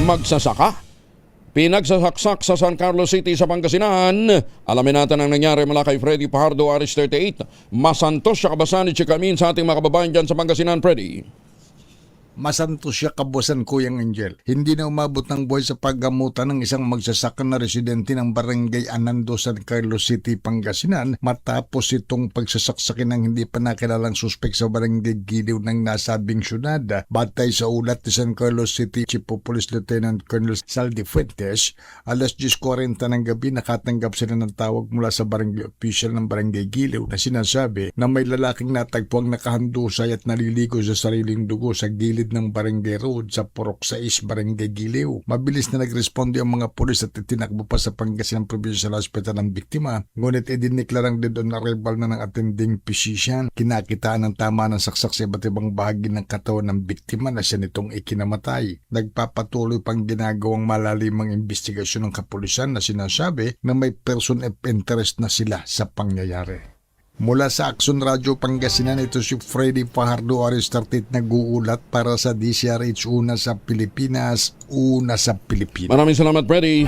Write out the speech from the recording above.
Magsasaka. Pinagsasaksak sa San Carlos City sa Pangasinan. Alamin natin ang nangyari mula kay Freddy Fajardo, Aris 38. Masantos siya kabasan ni Chikamin sa ating mga kababayan dyan sa Pangasinan, Freddy. Masanto siya kabusan, Kuyang Angel. Hindi na umabot ng buhay sa paggamutan ng isang magsasaka na residente ng barangay Anando, San Carlos City, Pangasinan matapos itong pagsasaksakin ng hindi pa nakilalang suspek sa barangay Giliw ng nasabing syudad. Batay sa ulat ni San Carlos City Chief of Police Lieutenant Colonel Saldi Fuentes, alas 10:40 ng gabi nakatanggap sila ng tawag mula sa barangay official ng barangay Giliw na sinasabi na may lalaking natagpuang nakahandusay at naliligo sa sariling dugo sa gilid ng Barangay Road sa Purok 6, Barangay Giliw. Mabilis na nagresponde ang mga pulis at itinakbo pa sa Pangasinan Provincial Hospital ng biktima. Ngunit idiniklarang dead on arrival na ng attending physician. Kinakitaan ng tama ng saksak sa iba't ibang bahagi ng katawan ng biktima na siya nitong ikinamatay. Nagpapatuloy pang ginagawang malalimang investigasyon ng kapulisan na sinasabi na may person of interest na sila sa pangyayari. Mula sa Action Radio Pangasinan, ito si Freddy Fajardo, Aris 38, nag-uulat para sa DCRH, una sa Pilipinas, una sa Pilipinas. Maraming salamat, Freddy.